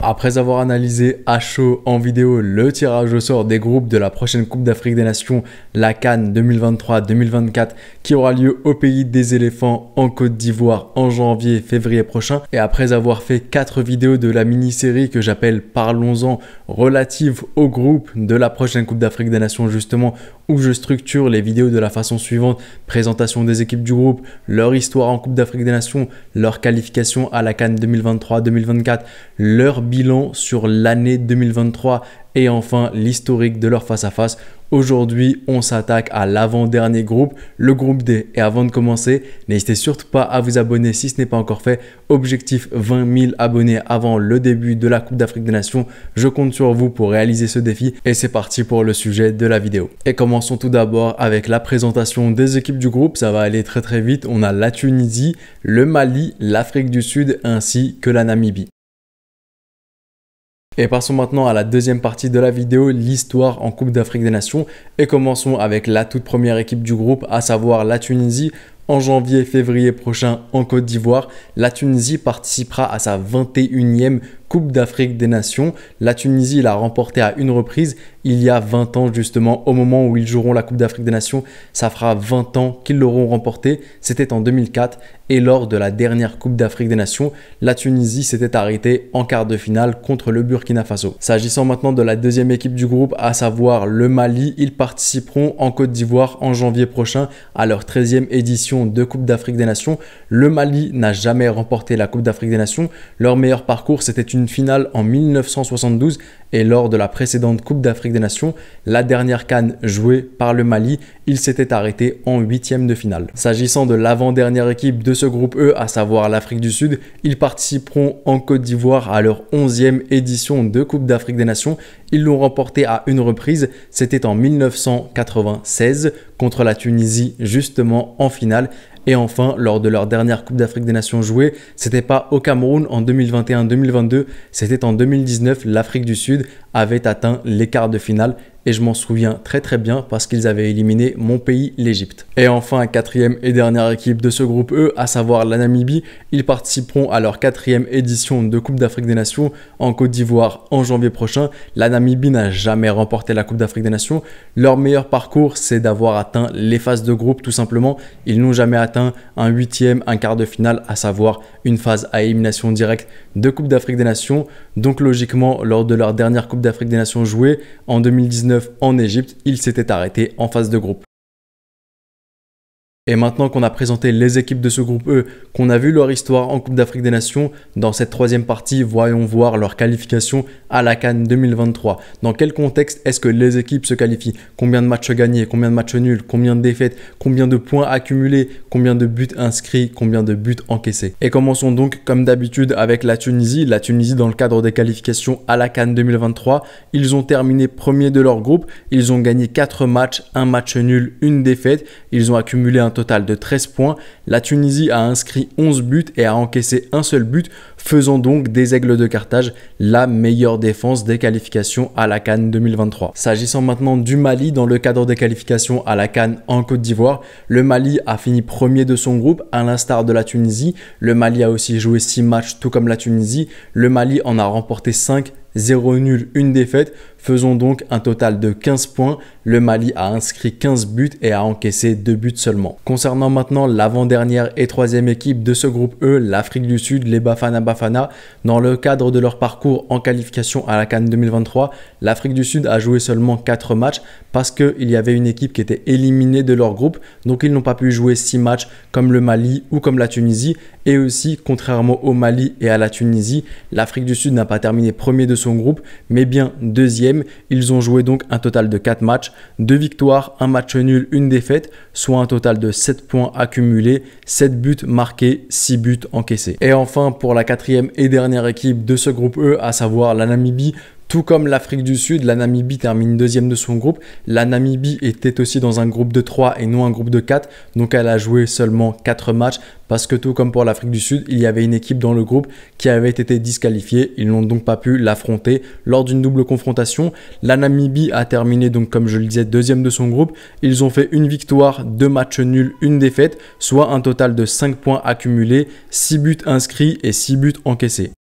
Après avoir analysé à chaud en vidéo le tirage au sort des groupes de la prochaine Coupe d'Afrique des Nations, la CAN 2023-2024, qui aura lieu au pays des éléphants en Côte d'Ivoire en janvier-février prochain, et après avoir fait 4 vidéos de la mini-série que j'appelle Parlons-en, relative au groupe de la prochaine Coupe d'Afrique des Nations justement, où je structure les vidéos de la façon suivante: présentation des équipes du groupe, leur histoire en Coupe d'Afrique des Nations, leur qualification à la CAN 2023-2024, leur bilan sur l'année 2023 et enfin l'historique de leur face-à-face. Aujourd'hui, on s'attaque à l'avant-dernier groupe, le groupe D. Et avant de commencer, n'hésitez surtout pas à vous abonner si ce n'est pas encore fait. Objectif 20 000 abonnés avant le début de la Coupe d'Afrique des Nations. Je compte sur vous pour réaliser ce défi et c'est parti pour le sujet de la vidéo. Et commençons tout d'abord avec la présentation des équipes du groupe. Ça va aller très vite. On a la Tunisie, le Mali, l'Afrique du Sud ainsi que la Namibie. Et passons maintenant à la deuxième partie de la vidéo, l'histoire en Coupe d'Afrique des Nations. Et commençons avec la toute première équipe du groupe, à savoir la Tunisie. En janvier-février prochain en Côte d'Ivoire, la Tunisie participera à sa 21e Coupe d'Afrique des Nations. La Tunisie l'a remportée à une reprise il y a 20 ans justement, au moment où ils joueront la Coupe d'Afrique des Nations. Ça fera 20 ans qu'ils l'auront remportée, c'était en 2004. Et lors de la dernière Coupe d'Afrique des Nations, la Tunisie s'était arrêtée en quart de finale contre le Burkina Faso. S'agissant maintenant de la deuxième équipe du groupe, à savoir le Mali, ils participeront en Côte d'Ivoire en janvier prochain à leur 13e édition de Coupe d'Afrique des Nations. Le Mali n'a jamais remporté la Coupe d'Afrique des Nations. Leur meilleur parcours, c'était une finale en 1972 et lors de la précédente Coupe d'Afrique des Nations, la dernière CAN jouée par le Mali, il s'était arrêté en 8e de finale. S'agissant de l'avant-dernière équipe de ce groupe E, à savoir l'Afrique du Sud, ils participeront en Côte d'Ivoire à leur 11e édition de Coupe d'Afrique des Nations. Ils l'ont remporté à une reprise, c'était en 1996 contre la Tunisie justement en finale. Et enfin, lors de leur dernière Coupe d'Afrique des Nations jouée, c'était pas au Cameroun en 2021-2022, c'était en 2019, l'Afrique du Sud avait atteint les quarts de finale. Et je m'en souviens très bien parce qu'ils avaient éliminé mon pays, l'Égypte. Et enfin, quatrième et dernière équipe de ce groupe E, à savoir la Namibie, ils participeront à leur 4e édition de Coupe d'Afrique des Nations en Côte d'Ivoire en janvier prochain. La Namibie n'a jamais remporté la Coupe d'Afrique des Nations. Leur meilleur parcours, c'est d'avoir atteint les phases de groupe tout simplement. Ils n'ont jamais atteint un 8e, un quart de finale, à savoir une phase à élimination directe de Coupe d'Afrique des Nations. Donc logiquement, lors de leur dernière Coupe d'Afrique des Nations jouée en 2019, en Égypte, ils s'étaient arrêtés en phase de groupe. Et maintenant qu'on a présenté les équipes de ce groupe E, qu'on a vu leur histoire en Coupe d'Afrique des Nations, dans cette troisième partie, voyons voir leur qualification à la CAN 2023. Dans quel contexte est-ce que les équipes se qualifient? Combien de matchs gagnés? Combien de matchs nuls? Combien de défaites? Combien de points accumulés? Combien de buts inscrits? Combien de buts encaissés? Et commençons donc comme d'habitude avec la Tunisie. La Tunisie, dans le cadre des qualifications à la CAN 2023, ils ont terminé premier de leur groupe. Ils ont gagné 4 matchs, un match nul, une défaite. Ils ont accumulé un total de 13 points. La Tunisie a inscrit 11 buts et a encaissé un seul but, faisant donc des Aigles de Carthage la meilleure défense des qualifications à la CAN 2023. S'agissant maintenant du Mali, dans le cadre des qualifications à la CAN en Côte d'Ivoire, le Mali a fini premier de son groupe, à l'instar de la Tunisie. Le Mali a aussi joué 6 matchs, tout comme la Tunisie. Le Mali en a remporté 5, 0 nul, une défaite, faisons donc un total de 15 points. Le Mali a inscrit 15 buts et a encaissé 2 buts seulement. Concernant maintenant l'avant-dernière et troisième équipe de ce groupe E, l'Afrique du Sud, les Bafana Bafana, dans le cadre de leur parcours en qualification à la CAN 2023, l'Afrique du Sud a joué seulement 4 matchs parce qu'il y avait une équipe qui était éliminée de leur groupe, donc ils n'ont pas pu jouer 6 matchs comme le Mali ou comme la Tunisie. Et aussi, contrairement au Mali et à la Tunisie, l'Afrique du Sud n'a pas terminé premier de son groupe, mais bien deuxième. Ils ont joué donc un total de 4 matchs, 2 victoires, un match nul, une défaite, soit un total de 7 points accumulés, 7 buts marqués, 6 buts encaissés. Et enfin, pour la quatrième et dernière équipe de ce groupe E, à savoir la Namibie, tout comme l'Afrique du Sud, la Namibie termine deuxième de son groupe. La Namibie était aussi dans un groupe de 3 et non un groupe de 4. Donc elle a joué seulement 4 matchs parce que tout comme pour l'Afrique du Sud, il y avait une équipe dans le groupe qui avait été disqualifiée. Ils n'ont donc pas pu l'affronter lors d'une double confrontation. La Namibie a terminé donc comme je le disais deuxième de son groupe. Ils ont fait une victoire, 2 matchs nuls, une défaite, soit un total de 5 points accumulés, 6 buts inscrits et 6 buts encaissés.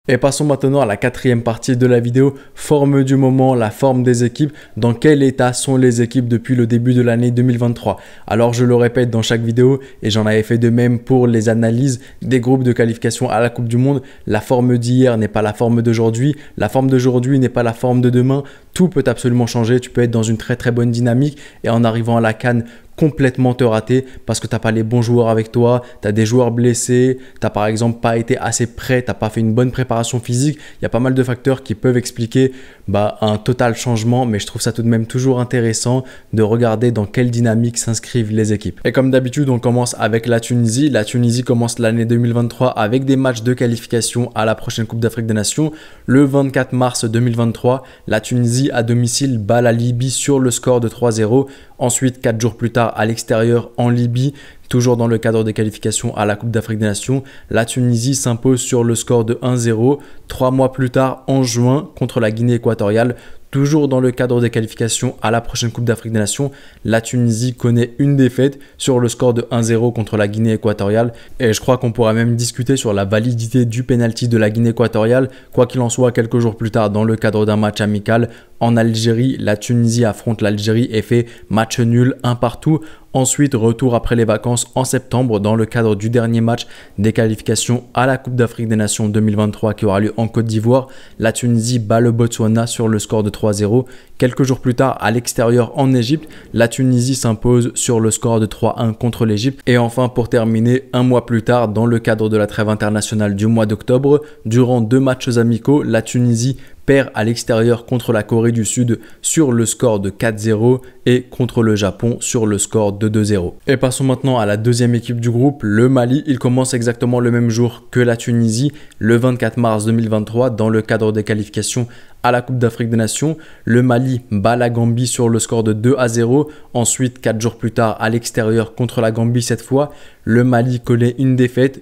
Et passons maintenant à la quatrième partie de la vidéo, forme du moment, la forme des équipes, dans quel état sont les équipes depuis le début de l'année 2023. Alors je le répète dans chaque vidéo et j'en avais fait de même pour les analyses des groupes de qualification à la Coupe du Monde, la forme d'hier n'est pas la forme d'aujourd'hui, la forme d'aujourd'hui n'est pas la forme de demain, tout peut absolument changer, tu peux être dans une très bonne dynamique et en arrivant à la CAN complètement te rater parce que tu n'as pas les bons joueurs avec toi, tu as des joueurs blessés, tu n'as par exemple pas été assez prêt, tu n'as pas fait une bonne préparation physique. Il y a pas mal de facteurs qui peuvent expliquer un total changement, mais je trouve ça tout de même toujours intéressant de regarder dans quelle dynamique s'inscrivent les équipes. Et comme d'habitude, on commence avec la Tunisie. La Tunisie commence l'année 2023 avec des matchs de qualification à la prochaine Coupe d'Afrique des Nations. Le 24 mars 2023, la Tunisie à domicile bat la Libye sur le score de 3-0. Ensuite, 4 jours plus tard, à l'extérieur, en Libye, toujours dans le cadre des qualifications à la Coupe d'Afrique des Nations, la Tunisie s'impose sur le score de 1-0. 3 mois plus tard, en juin, contre la Guinée équatoriale, toujours dans le cadre des qualifications à la prochaine Coupe d'Afrique des Nations, la Tunisie connaît une défaite sur le score de 1-0 contre la Guinée équatoriale. Et je crois qu'on pourra même discuter sur la validité du penalty de la Guinée équatoriale. Quoi qu'il en soit, quelques jours plus tard, dans le cadre d'un match amical, en Algérie, la Tunisie affronte l'Algérie et fait match nul 1-1. Ensuite, retour après les vacances en septembre dans le cadre du dernier match des qualifications à la Coupe d'Afrique des Nations 2023 qui aura lieu en Côte d'Ivoire. La Tunisie bat le Botswana sur le score de 3-0. Quelques jours plus tard, à l'extérieur en Égypte, la Tunisie s'impose sur le score de 3-1 contre l'Égypte. Et enfin, pour terminer, un mois plus tard, dans le cadre de la trêve internationale du mois d'octobre, durant 2 matchs amicaux, la Tunisie perd à l'extérieur contre la Corée du Sud sur le score de 4-0 et contre le Japon sur le score de 2-0. Et passons maintenant à la deuxième équipe du groupe, le Mali. Il commence exactement le même jour que la Tunisie, le 24 mars 2023, dans le cadre des qualifications à la Coupe d'Afrique des Nations. Le Mali bat la Gambie sur le score de 2-0. Ensuite, 4 jours plus tard, à l'extérieur contre la Gambie cette fois, le Mali connaît une défaite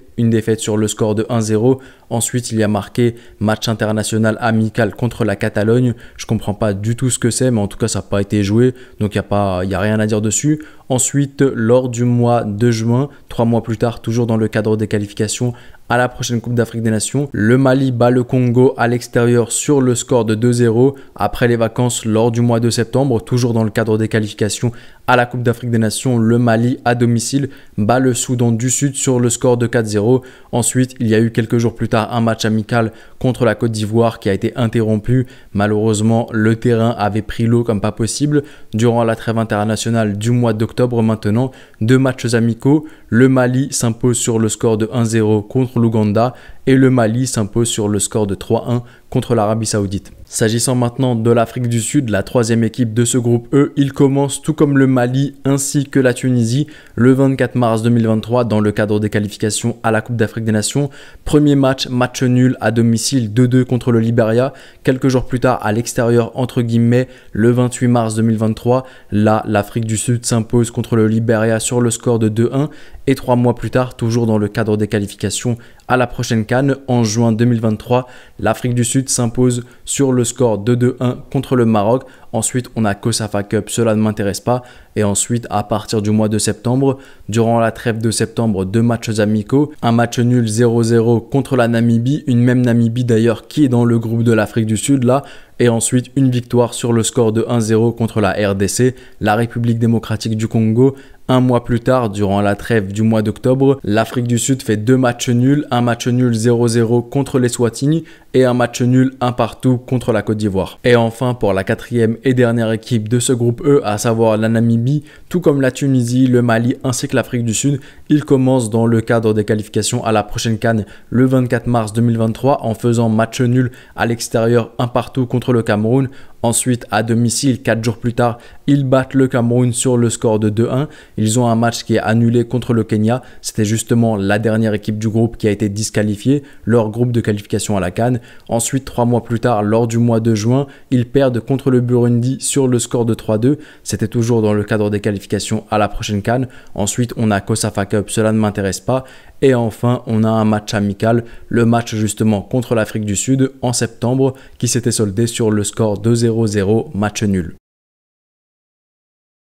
sur le score de 1-0. Ensuite, il y a marqué match international amical contre la Catalogne. Je ne comprends pas du tout ce que c'est, mais en tout cas, ça n'a pas été joué. Donc, il n'y a rien à dire dessus. Ensuite, lors du mois de juin, 3 mois plus tard, toujours dans le cadre des qualifications à la prochaine Coupe d'Afrique des Nations, le Mali bat le Congo à l'extérieur sur le score de 2-0. Après les vacances, lors du mois de septembre, toujours dans le cadre des qualifications à la Coupe d'Afrique des Nations, le Mali à domicile bat le Soudan du Sud sur le score de 4-0. Ensuite, il y a eu quelques jours plus tard un match amical contre la Côte d'Ivoire qui a été interrompu. Malheureusement, le terrain avait pris l'eau comme pas possible. Durant la trêve internationale du mois d'octobre maintenant, 2 matchs amicaux. Le Mali s'impose sur le score de 1-0 contre l'Ouganda et le Mali s'impose sur le score de 3-1 contre l'Arabie Saoudite. S'agissant maintenant de l'Afrique du Sud, la troisième équipe de ce groupe E, il commence tout comme le Mali ainsi que la Tunisie le 24 mars 2023 dans le cadre des qualifications à la Coupe d'Afrique des Nations. Premier match nul à domicile 2-2 contre le Libéria. Quelques jours plus tard à l'extérieur entre guillemets le 28 mars 2023, là l'Afrique du Sud s'impose contre le Libéria sur le score de 2-1 et 3 mois plus tard, toujours dans le cadre des qualifications à la prochaine CAN en juin 2023, l'Afrique du Sud s'impose sur le score de 2-1 contre le Maroc. Ensuite, on a COSAFA Cup, cela ne m'intéresse pas. Et ensuite, à partir du mois de septembre, durant la trêve de septembre, 2 matchs amicaux. Un match nul 0-0 contre la Namibie, une même Namibie d'ailleurs qui est dans le groupe de l'Afrique du Sud là. Et ensuite, une victoire sur le score de 1-0 contre la RDC, la République démocratique du Congo. Un mois plus tard, durant la trêve du mois d'octobre, l'Afrique du Sud fait 2 matchs nuls, un match nul 0-0 contre les Swatini et un match nul 1-1 contre la Côte d'Ivoire. Et enfin, pour la quatrième et dernière équipe de ce groupe E, à savoir la Namibie, tout comme la Tunisie, le Mali ainsi que l'Afrique du Sud, ils commencent dans le cadre des qualifications à la prochaine CAN le 24 mars 2023 en faisant match nul à l'extérieur 1-1 contre le Cameroun. Ensuite, à domicile, 4 jours plus tard, ils battent le Cameroun sur le score de 2-1. Ils ont un match qui est annulé contre le Kenya. C'était justement la dernière équipe du groupe qui a été disqualifiée, leur groupe de qualification à la CAN. Ensuite, 3 mois plus tard, lors du mois de juin, ils perdent contre le Burundi sur le score de 3-2. C'était toujours dans le cadre des qualifications à la prochaine CAN. Ensuite, on a COSAFA Cup, cela ne m'intéresse pas. Et enfin, on a un match amical, le match justement contre l'Afrique du Sud en septembre qui s'était soldé sur le score de 0-0, match nul.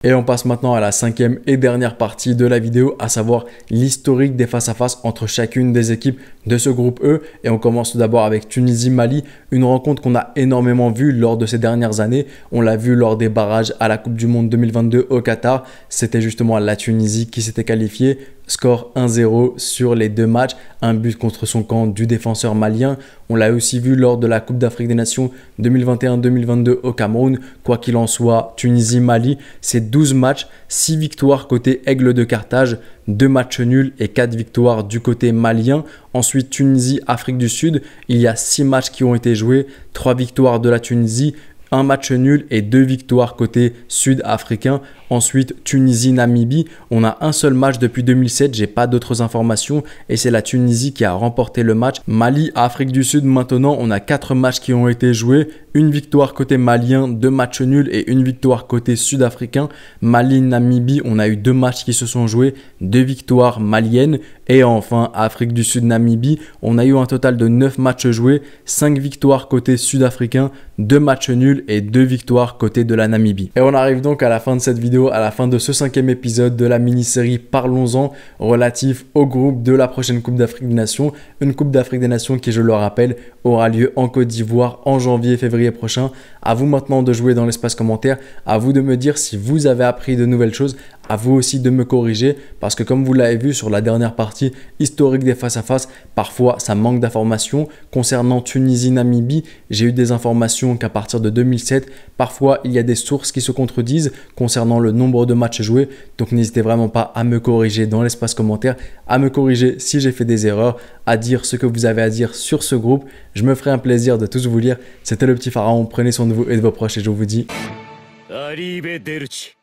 Et on passe maintenant à la cinquième et dernière partie de la vidéo, à savoir l'historique des face-à-face entre chacune des équipes de ce groupe E. Et on commence tout d'abord avec Tunisie-Mali, une rencontre qu'on a énormément vue lors de ces dernières années. On l'a vu lors des barrages à la Coupe du Monde 2022 au Qatar. C'était justement la Tunisie qui s'était qualifiée. Score 1-0 sur les deux matchs, un but contre son camp du défenseur malien. On l'a aussi vu lors de la Coupe d'Afrique des Nations 2021-2022 au Cameroun. Quoi qu'il en soit, Tunisie-Mali, c'est 12 matchs, 6 victoires côté Aigle de Carthage, 2 matchs nuls et 4 victoires du côté malien. Ensuite, Tunisie-Afrique du Sud, il y a 6 matchs qui ont été joués, 3 victoires de la Tunisie, un match nul et 2 victoires côté sud-africain. Ensuite, Tunisie-Namibie, on a un seul match depuis 2007, j'ai pas d'autres informations et c'est la Tunisie qui a remporté le match. Mali-Afrique du Sud, maintenant, on a 4 matchs qui ont été joués, une victoire côté malien, 2 matchs nuls et une victoire côté sud-africain. Mali-Namibie, on a eu 2 matchs qui se sont joués, 2 victoires maliennes. Et enfin, Afrique du Sud-Namibie, on a eu un total de 9 matchs joués, 5 victoires côté sud-africain, 2 matchs nuls et 2 victoires côté de la Namibie. Et on arrive donc à la fin de cette vidéo, à la fin de ce 5e épisode de la mini-série Parlons-en relatif au groupe de la prochaine Coupe d'Afrique des Nations. Une Coupe d'Afrique des Nations qui, je le rappelle, aura lieu en Côte d'Ivoire en janvier-février prochain. À vous maintenant de jouer dans l'espace commentaire, à vous de me dire si vous avez appris de nouvelles choses, à vous aussi de me corriger parce que comme vous l'avez vu sur la dernière partie historique des face-à-face, parfois ça manque d'informations. Concernant Tunisie-Namibie, j'ai eu des informations qu'à partir de 2007, parfois il y a des sources qui se contredisent concernant le nombre de matchs joués. Donc n'hésitez vraiment pas à me corriger dans l'espace commentaire, à me corriger si j'ai fait des erreurs, à dire ce que vous avez à dire sur ce groupe. Je me ferai un plaisir de tous vous lire. C'était le petit pharaon, prenez soin de vous et de vos proches et je vous dis... Arrivederci.